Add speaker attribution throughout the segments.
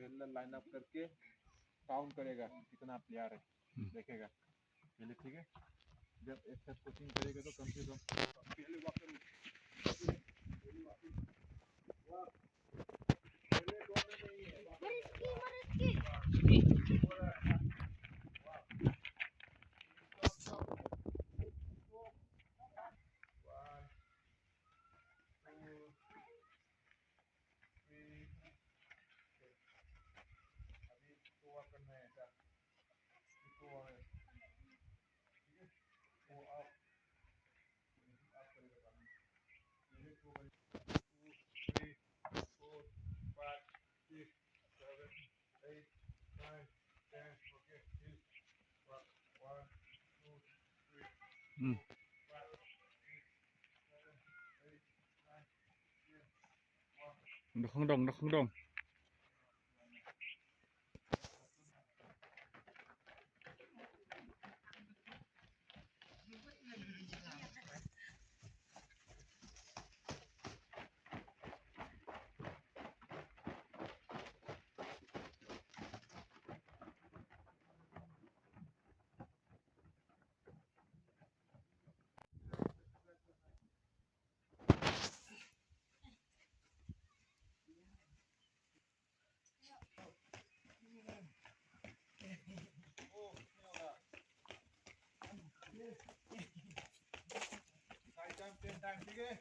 Speaker 1: Line up करके count करेगा कितना प्लेयर है, देखेगा पहले, ठीक है। जब एक साथ कोचिंग करेगा तो कम से कम पहले वॉक करो,
Speaker 2: nó không đồng, nó không đồng.
Speaker 1: time, ठीक है।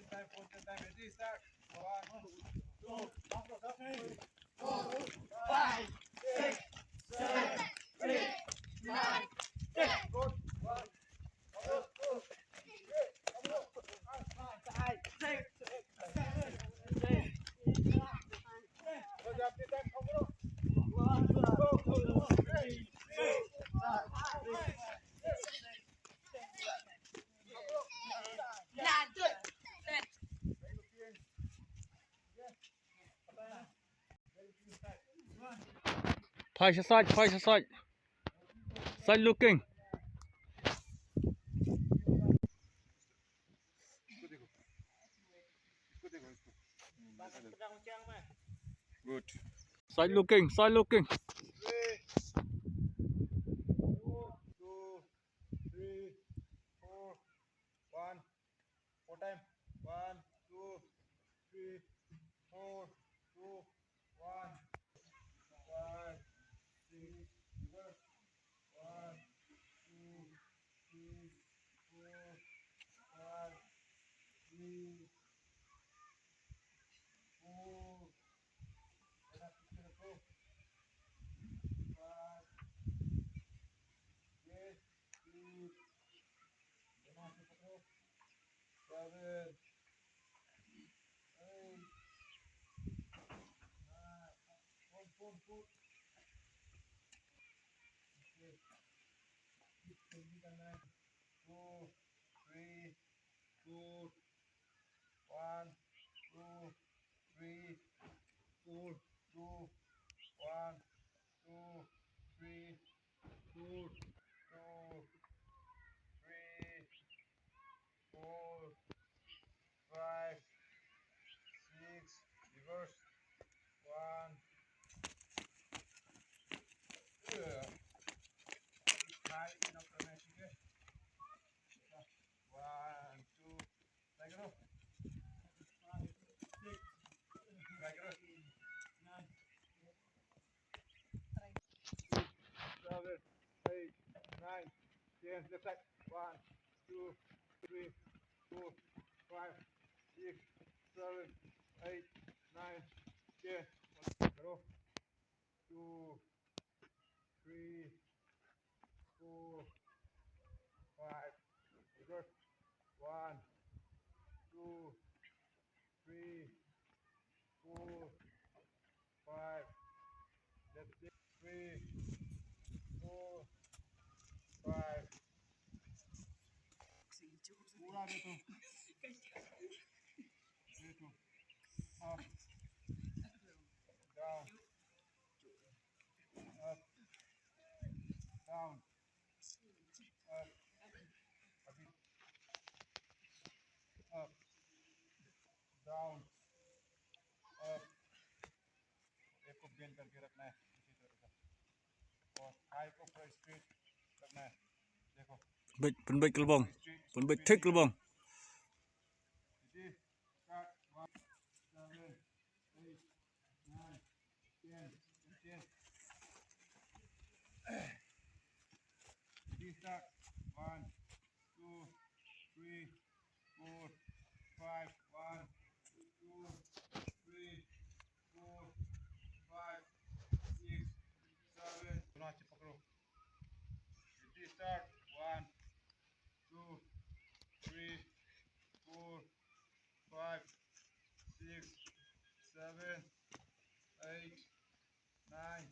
Speaker 1: time, 4 time, ready, start. 1, 2, 3, 4, 5, 6, 7, 8, 9, 10. Good. 1, 2, 3, 4, 5, 6, 7, 8. Good job, time, come on. 1, 2, 3, 4, 5, 6.
Speaker 2: Face aside, face aside. Side looking.
Speaker 1: Good.
Speaker 2: Side looking, side looking.
Speaker 1: 3, 2, 3, 4, 1. 4 time. 1, 2, 3, 4, 2, 1. 5, 6, reverse. 1, 2, 3, 4, 5, 3, 4. Then up to the floor. 5, yes, 3. Then up to the floor. 7, 8, 9. Four. Okay. 9. 2, 3, 2, 1, 2, 3, 4, 2, 1, 2, 3, 2, 2, 3, 4, 5, 6. Reverse. 1. High enough for me, okay? 1, 2. Like it up. 5, 6. Like it up. 9. 7, 8, 9, 10. Left side. 1, 2, 3, 4, 5, 6, 7, 8, 9, 10. Go. 2, 3, 4, 5. Reverse. 1, 2, 3, 4, 5. Let's take 3, 4, 5. पूरा देखो, up, down, up, down, up, up, down, up,
Speaker 2: Penbait kelbong. Penbait tik kelbong.
Speaker 1: Ready? Start. 1, 7, 8, 9, 10, 15. Ready? Start. 1, 2, 3, 4, 5. 1, 2, 3, 4, 5, 6, 7. Now Sepaktakraw. Ready? Start. 1, 2, 3, 4, 5, 6, 7, 8, 9,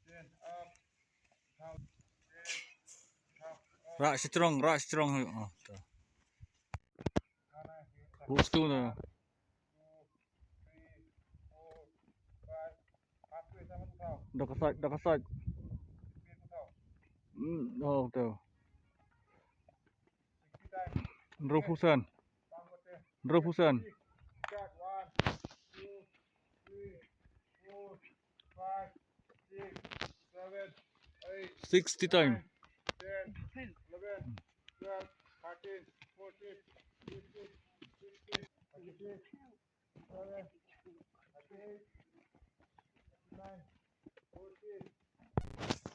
Speaker 1: 10. Up. Out. 10. Out. Up.
Speaker 2: Rak strong. Oh, tu.
Speaker 1: Kanan.
Speaker 2: Hook tu tu.
Speaker 1: 2, 3, 4, 5. Halfway sama tu tau.
Speaker 2: Dah kasat.
Speaker 1: Speed tu tau.
Speaker 2: Oh, tu.
Speaker 1: 60 times.
Speaker 2: Nerupusan.
Speaker 1: Pound water.
Speaker 2: Nerupusan.
Speaker 1: Start. 1, 2, 3, 4, 5, 6, 7, 8,
Speaker 2: 60 times.
Speaker 1: 9, 10, 11, 12, 13, 14, 15, 16, 17, 18, 19, 40.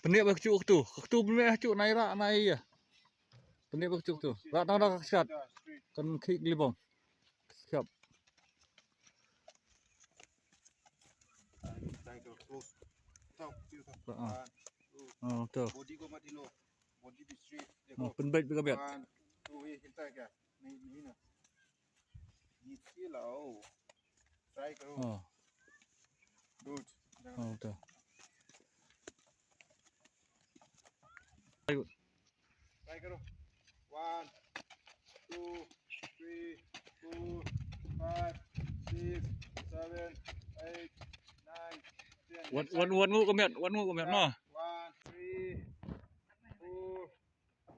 Speaker 2: Penik berkecuk tu. Tu penik berkecuk naik rak naik ya. Penik berkecuk tu. Rak dah kasat. Kan kik gelibong. Siap.
Speaker 1: Close. Top.
Speaker 2: Ah.
Speaker 1: 1, 2.
Speaker 2: Oh, tu.
Speaker 1: Body ko mati low. Body be straight.
Speaker 2: Oh, penbait berkabiat.
Speaker 1: 1, 2. Hinta क्या? नहीं ना. नीचे लाओ. Try करो.
Speaker 2: Oh,
Speaker 1: Good.
Speaker 2: oh, tu.
Speaker 1: Try करो. 1, 2, 3, 4, 5, 6, 7, 8, 9, 10.
Speaker 2: Wan ngu kamiat no.
Speaker 1: 1, 3, 4,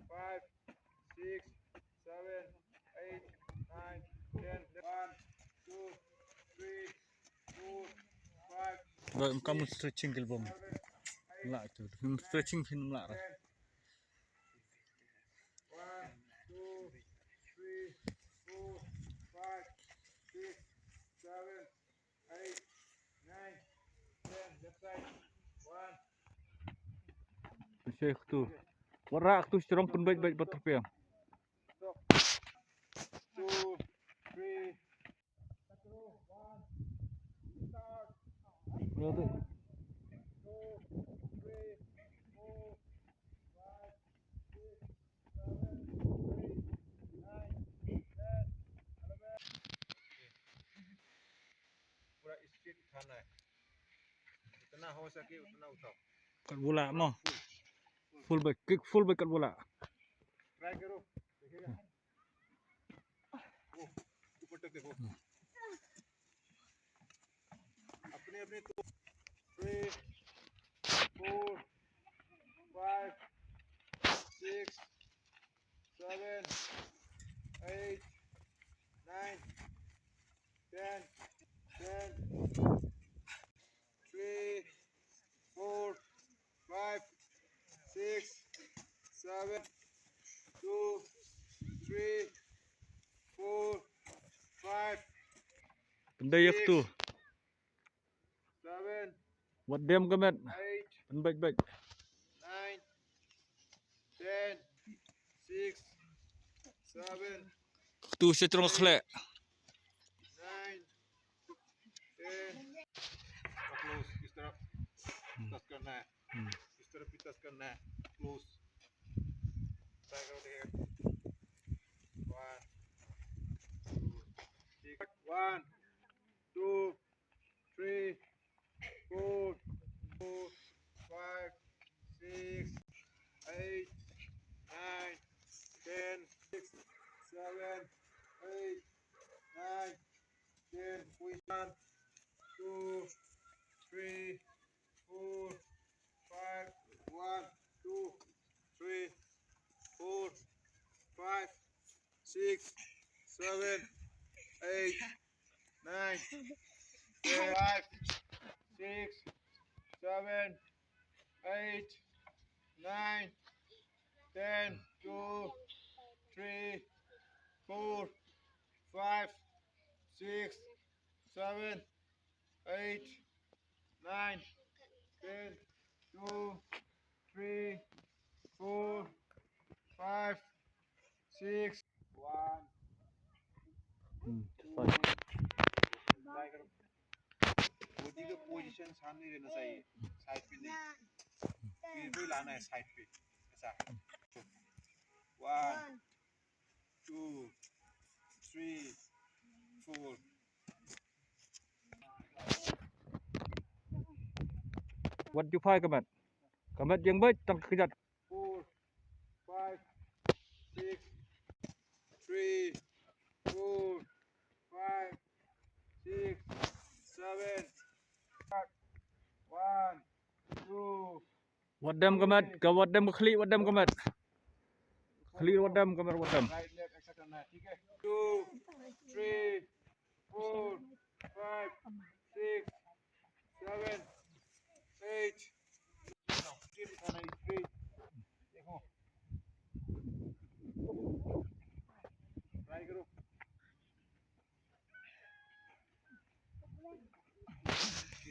Speaker 1: 5, 6, 7, 8, 9, 10. 1, 2, 3, 4, 5,
Speaker 2: Rồi kamu stretching gelibong.
Speaker 1: 7, 8,
Speaker 2: Lak tu. Stretching fin lak.
Speaker 1: 10. 1, 2, 3, 4, 5, 6, 7, 8, 9, 10. Left side. 1,
Speaker 2: Syekh tu. Warak tu strong penbait berterpiang.
Speaker 1: stop. 2, 3. Control. 1. Start.
Speaker 2: Ya tu.
Speaker 1: 2, 3, 4, 5, 6, 7, 8, 9, 10, 11. पूरा straight उठाना है. जितना हो सके उतना उठाओ.
Speaker 2: Kat bola no. Full back kick full back kat bola.
Speaker 1: Try करो. देखिएगा. वो ऊपर तक देखो. अपने अपने तो 3, 4, 5, 6, 7, 8, 9, 10, 3, 4, 5, 6, 7, 2, 3, 4, 5,
Speaker 2: Pendayak tu.
Speaker 1: 7,
Speaker 2: Buat diam kamiat.
Speaker 1: 8,
Speaker 2: Penbait.
Speaker 1: 9, 10, 6, 7,
Speaker 2: Tu strong khlek.
Speaker 1: 9, 10. Close. इस तरफ टच करना है. इस तरफ भी टच करना है. Close. ट्राई करो देखिएगा. 1, 2, 3, 4, 5, 6, 8, 9, 10, 6, 7, 8, 9, 10. Push 1, 2, 3, 4, 5, 1, 2, 3, 4, 5, 6, 7, 8, 9, 10, 5, 6, 7, 8, 9, 10, 2, 3, 4, 5, 6, 7, 8, 9, 10, 2, 3, 4, 5, 6, 1. ट्राई करो बॉडी का पोजीशन सामने रहना चाहिए साइड पे नहीं फिर भी लाना है साइड पे ऐसा 1 2 3 4
Speaker 2: What you find kamat? Kamat yang baik tang kejat.
Speaker 1: 4 5 6 3 4 5 6 7 1 2
Speaker 2: What them kamat? Ka what them klik what them kamat? Klik what them kamat what them.
Speaker 1: Right left ऐसा करना है ठीक है 2 3 4 5 6 7 8 स्ट्रेट उठाना है स्ट्रेट देखो ट्राई करो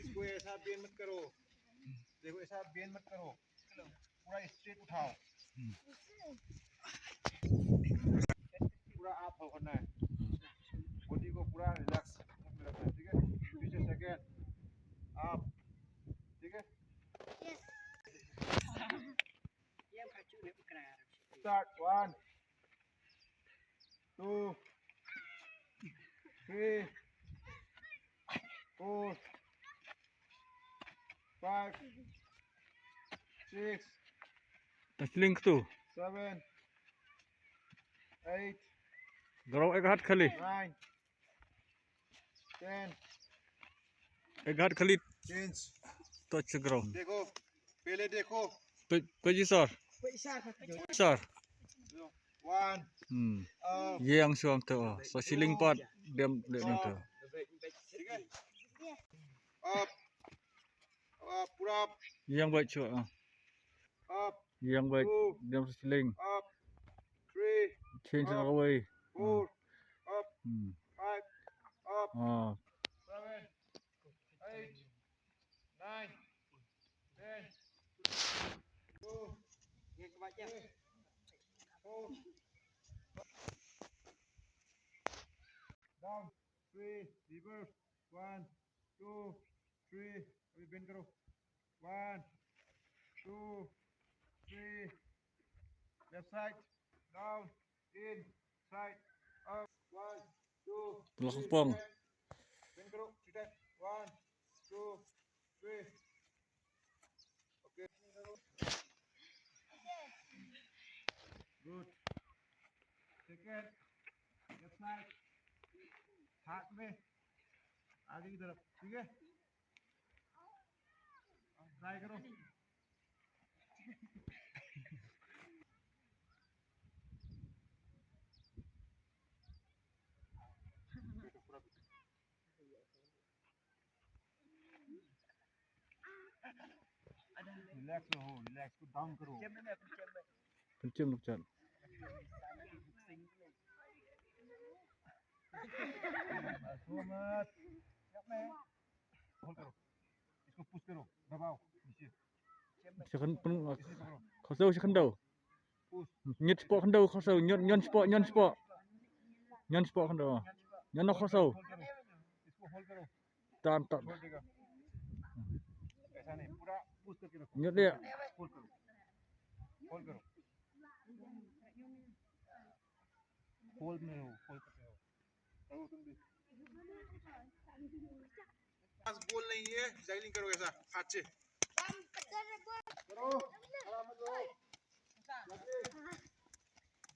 Speaker 1: इसको ऐसा बेंड मत करो देखो ऐसा बेंड मत करो पूरा स्ट्रेट उठाओ पूरा आप होना है बॉडी को पूरा रिलैक्स में रखना है ठीक है पीछे सेकंड आप ठीक है start 1 2 3 4 5 6
Speaker 2: Link tu.
Speaker 1: 7 8
Speaker 2: Garau ek hat kali.
Speaker 1: 9 10
Speaker 2: Ek hat kali
Speaker 1: change
Speaker 2: touch garau.
Speaker 1: देखो पहले देखो
Speaker 2: Peji sar. Sar.
Speaker 1: 1
Speaker 2: Ye yang suam tu. So siling pot dem dem tu.
Speaker 1: ठीक है अप पूरा up
Speaker 2: Yang baik cuak.
Speaker 1: Up
Speaker 2: Yang baik dem siling.
Speaker 1: up 3
Speaker 2: Change nak away.
Speaker 1: 4 up 5 up 7 8 9 10 2 3 4 down 3 reverse 1 2 3 अभी bend करो 1 2 3 left side down in side up 1 2
Speaker 2: Belakang pong.
Speaker 1: bend karo kita 1 2 3 okay good second left side हाथ में आगे की तरफ ठीक है try करो रिलैक्स रहो रिलैक्स को डाउन करो
Speaker 2: Pencim nak cat.
Speaker 1: मत होल्ड करो इसको पुश करो दबाओ नीचे
Speaker 2: Sekan pen
Speaker 1: इसे पकड़ो
Speaker 2: khosau sekan dau.
Speaker 1: Push
Speaker 2: Nyet spot kan dau khosau nyon spot nyon spot. Nyon spot kan dau. Nyon nak khosau.
Speaker 1: इसको होल्ड करो
Speaker 2: Tan tak.
Speaker 1: छोड़ देगा ऐसा नहीं पूरा पुश करके रखो
Speaker 2: Nyet dia.
Speaker 1: होल्ड करो होल्ड करो होल्ड में रहो होल्ड करते रहो रहो तुम भी पास बोल नहीं है जैगलिंग करो ऐसा हाथ से करो खड़ा मत रहो लगे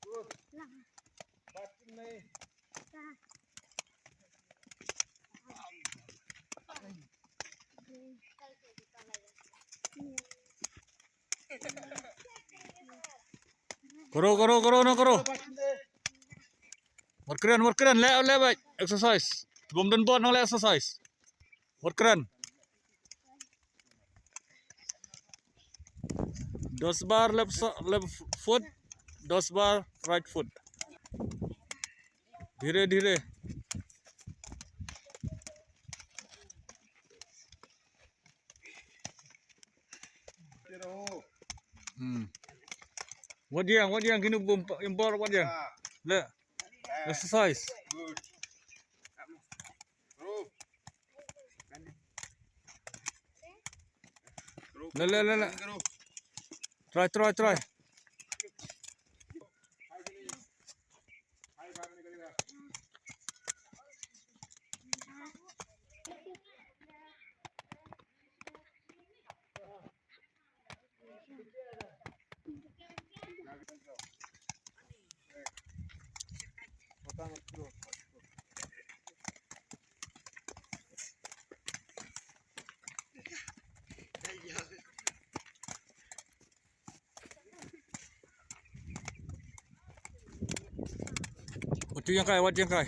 Speaker 1: गुड बैटिंग नहीं
Speaker 2: Koro na koro. Work keren le baik exercise. Bom dan bot le exercise. Work keren. 10 bar left foot 10 bar right foot. धीरे-धीरे. What yang kini impor what yang? Le. Exercise.
Speaker 1: Good. Rope.
Speaker 2: Le. Try. What Jinghikai?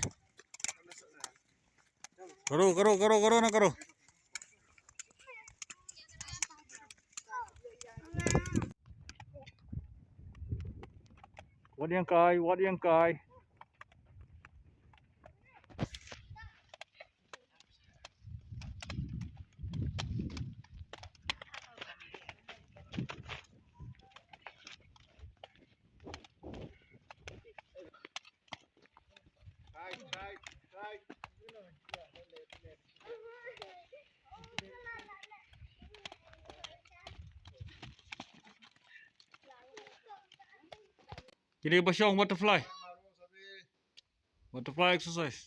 Speaker 2: Karo na karo. What Jinghikai?
Speaker 1: Tight.
Speaker 2: Kini basyong butterfly exercise.